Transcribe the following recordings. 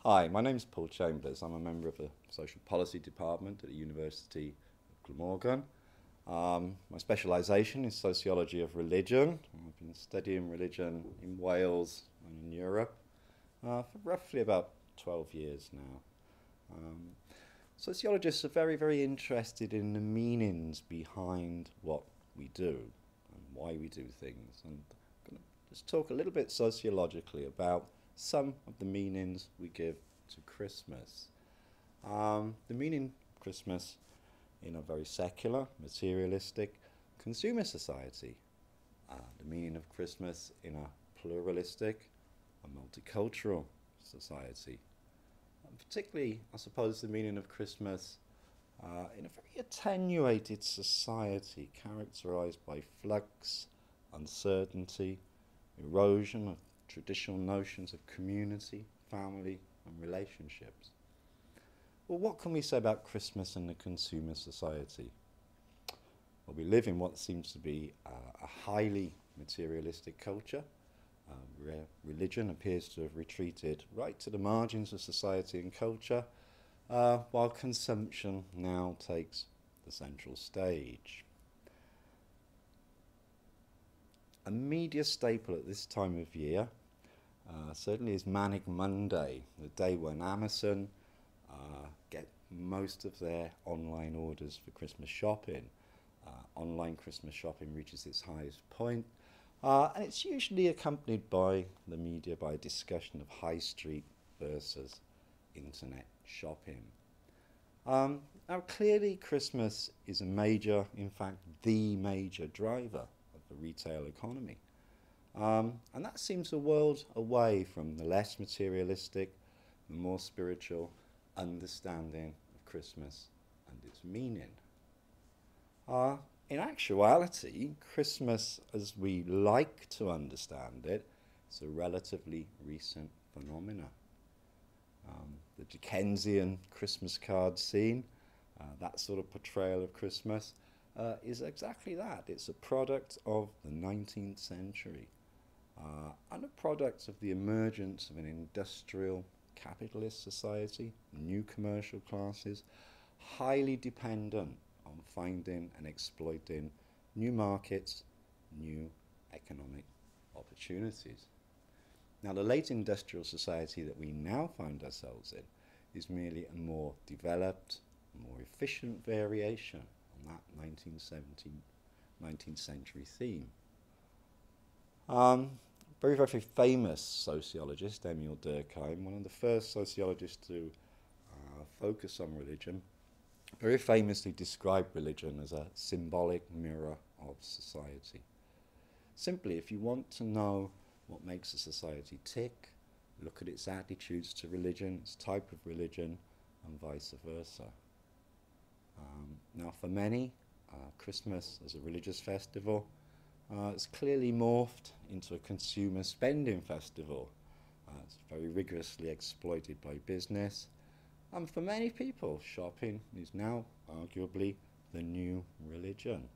Hi, my name's Paul Chambers. I'm a member of the Social Policy Department at the University of Glamorgan. My specialisation is Sociology of Religion. I've been studying religion in Wales and in Europe for roughly about 12 years now. Um, Sociologists are very interested in the meanings behind what we do and why we do things. And I'm going to just talk a little bit sociologically about some of the meanings we give to Christmas. The meaning of Christmas in a very secular, materialistic, consumer society. The meaning of Christmas in a pluralistic, a multicultural society. And particularly, I suppose, the meaning of Christmas in a very attenuated society characterized by flux, uncertainty, erosion of traditional notions of community, family, and relationships. Well, what can we say about Christmas and the consumer society? Well, we live in what seems to be a highly materialistic culture, where religion appears to have retreated right to the margins of society and culture, while consumption now takes the central stage. A media staple at this time of year certainly is Manic Monday, the day when Amazon get most of their online orders for Christmas shopping. Online Christmas shopping reaches its highest point, and it's usually accompanied by the media by a discussion of high street versus internet shopping. Now clearly Christmas is a major, in fact the major driver of the retail economy. And that seems a world away from the less materialistic, the more spiritual understanding of Christmas and its meaning. In actuality, Christmas, as we like to understand it, is a relatively recent phenomena. The Dickensian Christmas card scene, that sort of portrayal of Christmas, is exactly that. It's a product of the 19th century. And a product of the emergence of an industrial capitalist society, new commercial classes, highly dependent on finding and exploiting new markets, new economic opportunities. Now, the late industrial society that we now find ourselves in is merely a more developed, more efficient variation on that 19th century theme. Very famous sociologist, Emil Durkheim, one of the first sociologists to focus on religion, very famously described religion as a symbolic mirror of society. Simply, if you want to know what makes a society tick, look at its attitudes to religion, its type of religion, and vice versa. Now, for many, Christmas as a religious festival it's clearly morphed into a consumer spending festival. It's very rigorously exploited by business. And for many people, shopping is now arguably the new religion.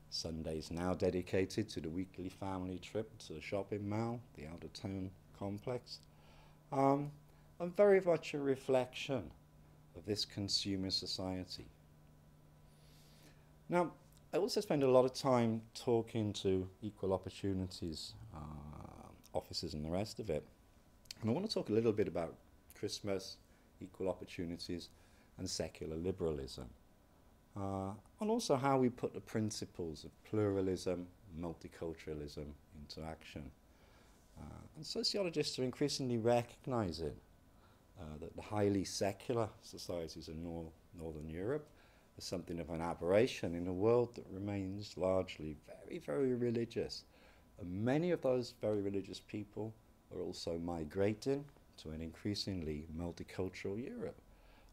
Sunday's now dedicated to the weekly family trip to the shopping mall, the out-of-town complex. And very much a reflection of this consumer society. Now, I also spend a lot of time talking to equal opportunities officers and the rest of it. And I want to talk a little bit about Christmas, equal opportunities, and secular liberalism. And also how we put the principles of pluralism, multiculturalism into action. And sociologists are increasingly recognizing that the highly secular societies of Northern Europe is something of an aberration in a world that remains largely very religious. And many of those very religious people are also migrating to an increasingly multicultural Europe.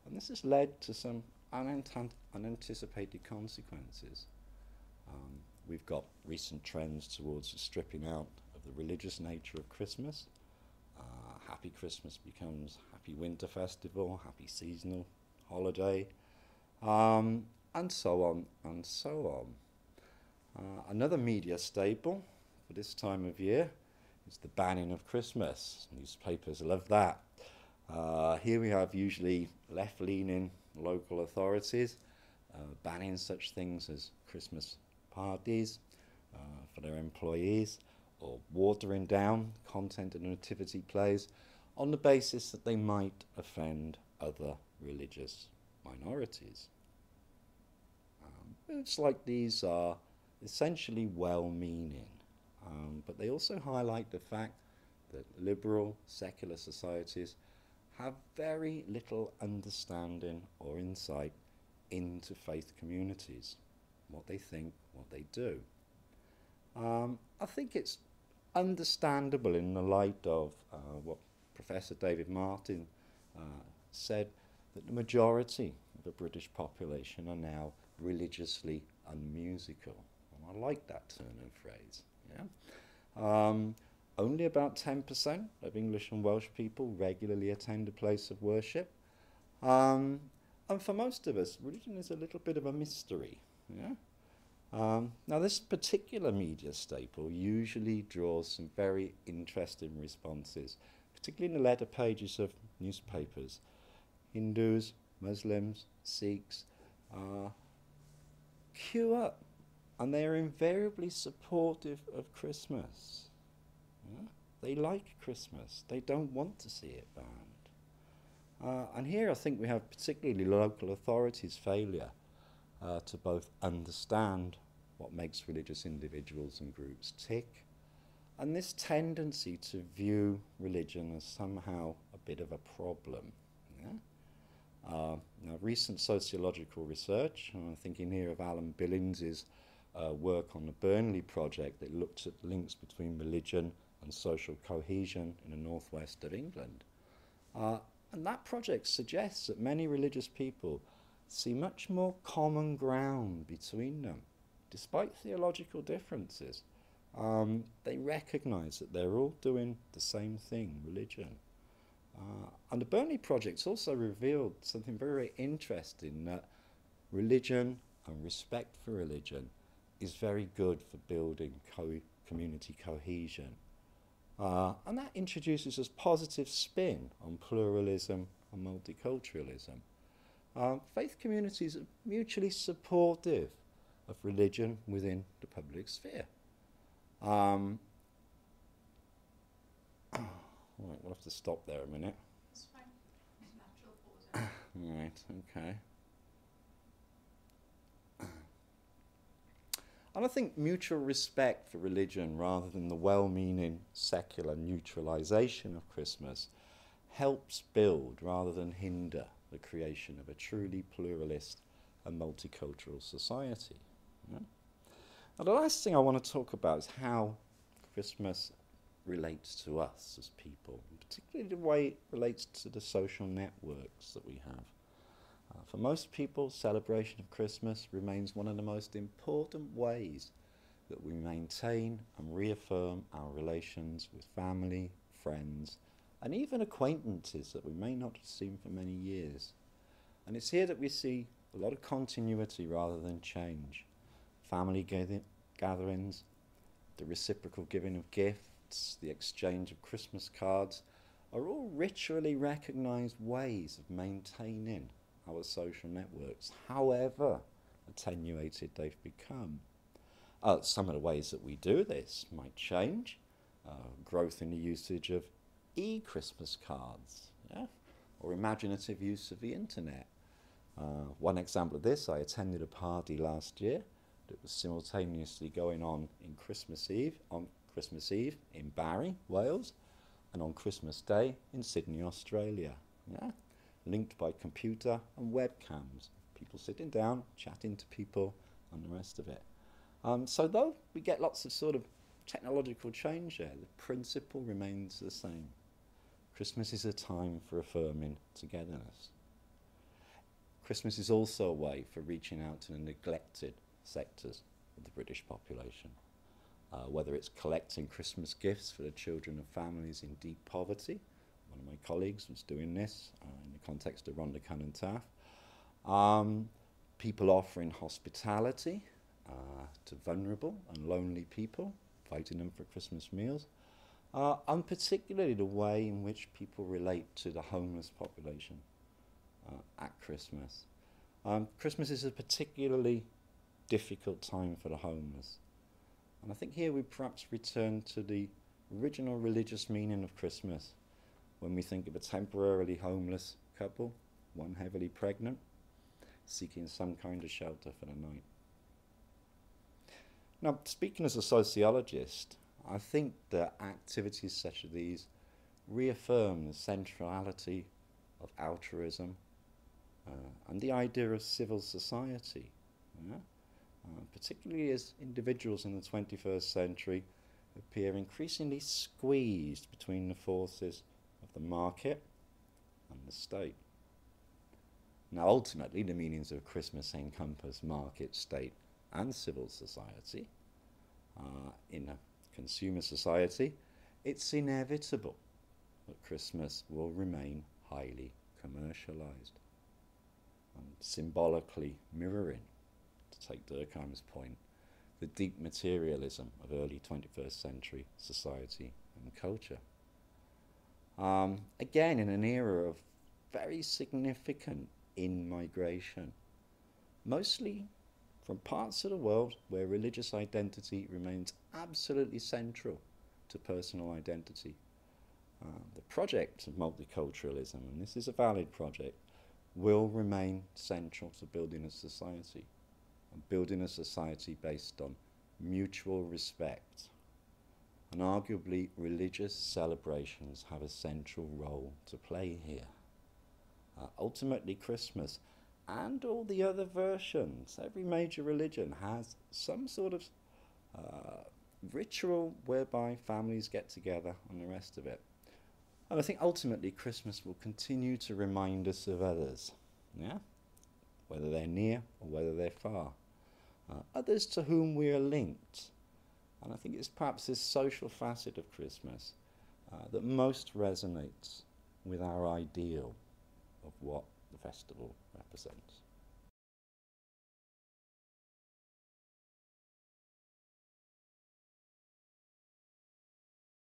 And this has led to some unanticipated consequences. We've got recent trends towards the stripping out of the religious nature of Christmas. Happy Christmas becomes Happy Winter Festival, Happy Seasonal Holiday, and so on and so on. Another media staple for this time of year is the banning of Christmas. Newspapers love that. Here we have usually left-leaning local authorities banning such things as Christmas parties for their employees, or watering down content and nativity plays on the basis that they might offend other religious minorities. It's like these are essentially well-meaning, but they also highlight the fact that liberal, secular societies have very little understanding or insight into faith communities, what they think, what they do. I think it's understandable in the light of what Professor David Martin said, that the majority of the British population are now religiously unmusical. And I like that turn of phrase. Yeah? Only about 10% of English and Welsh people regularly attend a place of worship. And for most of us, religion is a little bit of a mystery. Yeah? Now, this particular media staple usually draws some very interesting responses, particularly in the letter pages of newspapers. Hindus, Muslims, Sikhs queue up, and they are invariably supportive of Christmas. Yeah? They like Christmas. They don't want to see it banned. And here I think we have particularly local authorities' failure to both understand what makes religious individuals and groups tick, and this tendency to view religion as somehow a bit of a problem. Yeah? Now, recent sociological research, and I'm thinking here of Alan Billings's work on the Burnley project that looked at links between religion and social cohesion in the northwest of England. And that project suggests that many religious people see much more common ground between them, despite theological differences. They recognise that they're all doing the same thing, religion. And the Burnley project also revealed something very interesting, that religion and respect for religion is very good for building community cohesion. And that introduces a positive spin on pluralism and multiculturalism. Faith communities are mutually supportive of religion within the public sphere. Right, we'll have to stop there a minute. It's fine. It's natural pause. Right, okay. And I think mutual respect for religion rather than the well-meaning secular neutralisation of Christmas helps build rather than hinder the creation of a truly pluralist and multicultural society. Yeah? Now, the last thing I want to talk about is how Christmas relates to us as people, and particularly the way it relates to the social networks that we have. For most people, celebration of Christmas remains one of the most important ways that we maintain and reaffirm our relations with family, friends, and even acquaintances that we may not have seen for many years. And it's here that we see a lot of continuity rather than change. Family gatherings, the reciprocal giving of gifts, the exchange of Christmas cards are all ritually recognised ways of maintaining our social networks, however attenuated they've become. Some of the ways that we do this might change. Growth in the usage of e-Christmas cards, yeah? Or imaginative use of the internet. One example of this, I attended a party last year that was simultaneously going on Christmas Eve in Barry, Wales, and on Christmas Day in Sydney, Australia. Yeah? Linked by computer and webcams. People sitting down, chatting to people, and the rest of it. So though we get lots of sort of technological change there, the principle remains the same. Christmas is a time for affirming togetherness. Christmas is also a way for reaching out to the neglected sectors of the British population. Whether it's collecting Christmas gifts for the children of families in deep poverty. One of my colleagues was doing this in the context of Rhondda Cynon Taf. People offering hospitality to vulnerable and lonely people, inviting them for Christmas meals. and particularly the way in which people relate to the homeless population at Christmas. Christmas is a particularly difficult time for the homeless. And I think here we perhaps return to the original religious meaning of Christmas when we think of a temporarily homeless couple, one heavily pregnant, seeking some kind of shelter for the night. Now, speaking as a sociologist, I think that activities such as these reaffirm the centrality of altruism and the idea of civil society, particularly as individuals in the 21st century appear increasingly squeezed between the forces of the market and the state. Now, ultimately, the meanings of Christmas encompass market, state, and civil society. In a consumer society, it's inevitable that Christmas will remain highly commercialised and symbolically mirroring, to take Durkheim's point, the deep materialism of early 21st century society and culture. Again, in an era of very significant in-migration, mostly from parts of the world where religious identity remains absolutely central to personal identity. The project of multiculturalism, and this is a valid project, will remain central to building a society, and building a society based on mutual respect. And arguably, religious celebrations have a central role to play here. Ultimately, Christmas and all the other versions, every major religion has some sort of ritual whereby families get together and the rest of it. And I think ultimately Christmas will continue to remind us of others, whether they're near or whether they're far, others to whom we are linked. And I think it's perhaps this social facet of Christmas that most resonates with our ideal of what the festival represents.